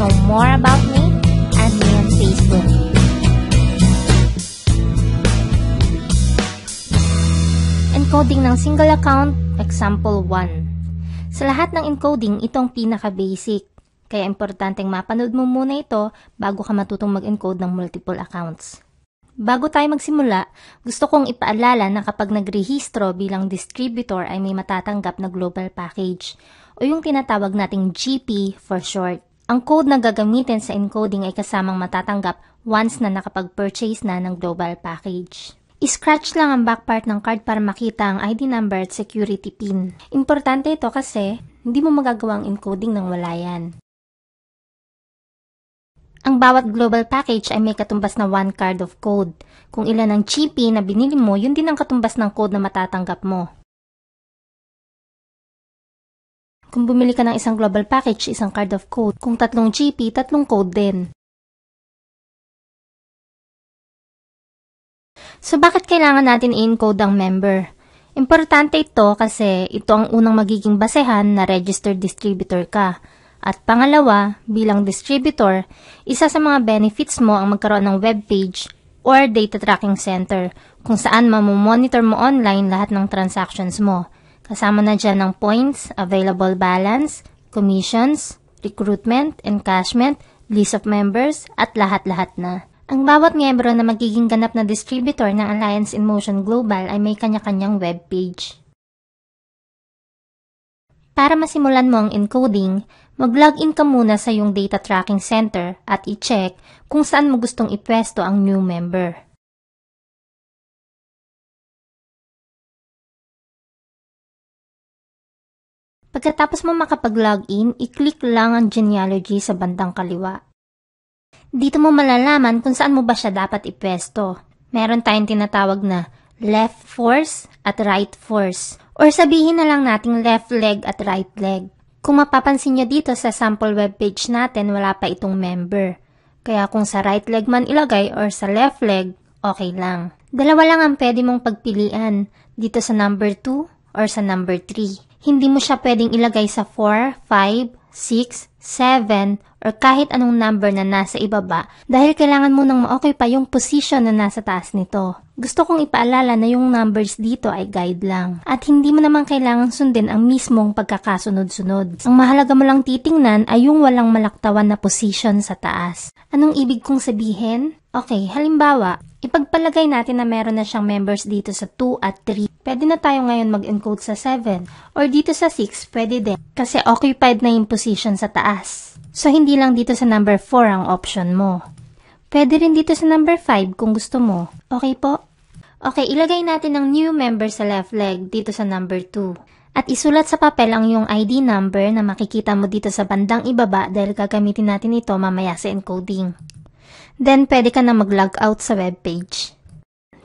know more about me, add me on Facebook. Encoding ng single account, example 1. Sa lahat ng encoding, itong pinaka-basic. Kaya importanteng mapanood mo muna ito bago ka matutong mag-encode ng multiple accounts. Bago tayo magsimula, gusto kong ipaalala na kapag nagrehistro bilang distributor ay may matatanggap na global package o yung tinatawag nating GP for short. Ang code na gagamitin sa encoding ay kasamang matatanggap once na nakapag-purchase na ng global package. I-scratch lang ang back part ng card para makita ang ID number at security PIN. Importante ito kasi hindi mo magagawang encoding nang wala yan. Ang bawat global package ay may katumbas na 1 card of code. Kung ilan ang GP na binili mo, yun din ang katumbas ng code na matatanggap mo. Kung bumili ka ng isang global package, isang card of code. Kung 3 GP, 3 code din. So bakit kailangan natin i-encode ang member? Importante ito kasi ito ang unang magiging basehan na registered distributor ka. At pangalawa, bilang distributor, isa sa mga benefits mo ang magkaroon ng webpage or data tracking center kung saan mamomonitor mo online lahat ng transactions mo. Kasama na dyan ng points, available balance, commissions, recruitment, encashment, list of members, at lahat-lahat na. Ang bawat miyembro na magiging ganap na distributor ng Alliance in Motion Global ay may kanya-kanyang webpage. Para masimulan mo ang encoding, mag-login ka muna sa iyong data tracking center at i-check kung saan mo gustong ipwesto ang new member. Pagkatapos mo makapag-login, i-click lang ang genealogy sa bandang kaliwa. Dito mo malalaman kung saan mo ba siya dapat ipwesto. Meron tayong tinatawag na left force at right force. Or sabihin na lang nating left leg at right leg. Kung mapapansin nyo dito sa sample webpage natin, wala pa itong member. Kaya kung sa right leg man ilagay or sa left leg, okay lang. Dalawa lang ang pwede mong pagpilian, dito sa number 2 or sa number 3. Hindi mo siya pwedeng ilagay sa 4, 5, 6, 7, or kahit anong number na nasa ibaba dahil kailangan mo nang ma-okay pa yung position na nasa taas nito. Gusto kong ipaalala na yung numbers dito ay guide lang at hindi mo naman kailangang sundin ang mismong pagkakasunod-sunod. Ang mahalaga mo lang titingnan ay yung walang malaktawan na position sa taas. Anong ibig kong sabihin? Okay, halimbawa, ipagpalagay natin na meron na siyang members dito sa 2 at 3. Pwede na tayo ngayon mag-encode sa 7 or dito sa 6, pwede din kasi occupied na yung position sa taas. So, hindi lang dito sa number 4 ang option mo. Pwede rin dito sa number 5 kung gusto mo. Okay po? Okay, ilagay natin ang new member sa left leg dito sa number 2. At isulat sa papel ang iyong ID number na makikita mo dito sa bandang ibaba dahil gagamitin natin ito mamaya sa encoding. Then, pwede ka na mag-log out sa webpage.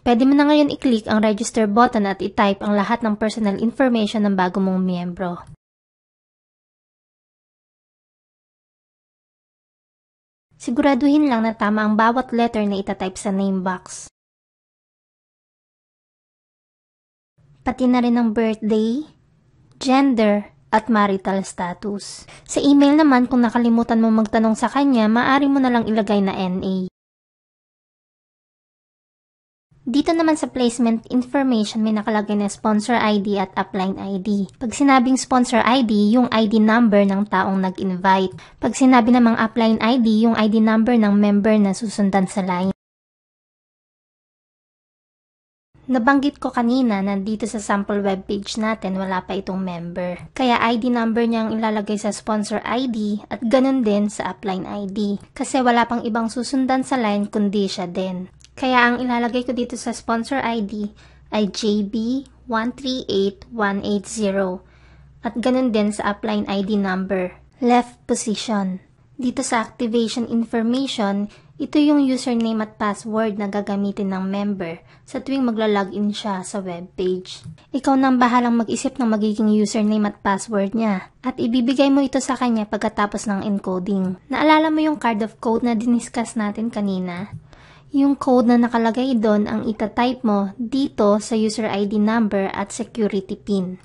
Pwede mo na ngayon i-click ang register button at i-type ang lahat ng personal information ng bago mong miyembro. Siguraduhin lang na tama ang bawat letter na itatype sa name box. Pati na rin ang birthday, gender, at marital status. Sa email naman, kung nakalimutan mo magtanong sa kanya, maaari mo na lang ilagay na NA. Dito naman sa placement information, may nakalagay na sponsor ID at upline ID. Pag sinabing sponsor ID, yung ID number ng taong nag-invite. Pag sinabi namang upline ID, yung ID number ng member na susundan sa line. Nabanggit ko kanina na dito sa sample webpage natin wala pa itong member. Kaya ID number niya ang ilalagay sa sponsor ID at ganun din sa upline ID. Kasi wala pang ibang susundan sa line kundi siya din. Kaya ang ilalagay ko dito sa sponsor ID ay JB138180 at ganun din sa upline ID number. Left position. Dito sa activation information, ito yung username at password na gagamitin ng member sa tuwing magla-login siya sa webpage. Ikaw nang bahalang mag-isip ng magiging username at password niya at ibibigay mo ito sa kanya pagkatapos ng encoding. Naalala mo yung card of code na diniscuss natin kanina? Yung code na nakalagay doon ang itatype mo dito sa user ID number at security PIN.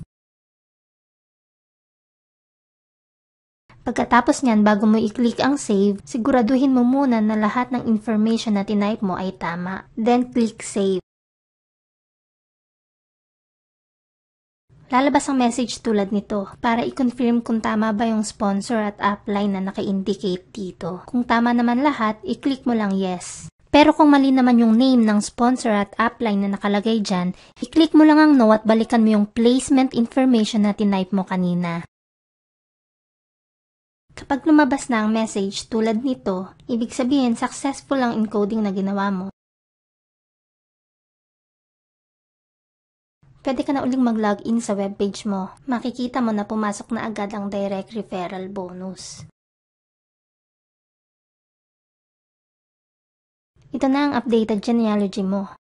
Pagkatapos niyan, bago mo i-click ang save, siguraduhin mo muna na lahat ng information na tinype mo ay tama. Then, click save. Lalabas ang message tulad nito para i-confirm kung tama ba yung sponsor at upline na naka-indicate dito. Kung tama naman lahat, i-click mo lang yes. Pero kung mali naman yung name ng sponsor at upline na nakalagay dyan, i-click mo lang ang no at balikan mo yung placement information na tinype mo kanina. Kapag lumabas na ang message tulad nito, ibig sabihin successful ang encoding na ginawa mo. Pwede ka na uling mag-login sa webpage mo. Makikita mo na pumasok na agad ang direct referral bonus. Ito na ang updated genealogy mo.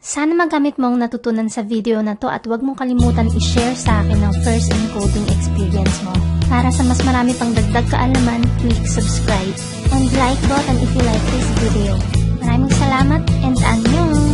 Sana magamit mo ang natutunan sa video na to at huwag mong kalimutan i-share sa akin ang first encoding experience mo. Para sa mas marami pang dagdag kaalaman, click subscribe and like button if you like this video. Maraming salamat and annyeong!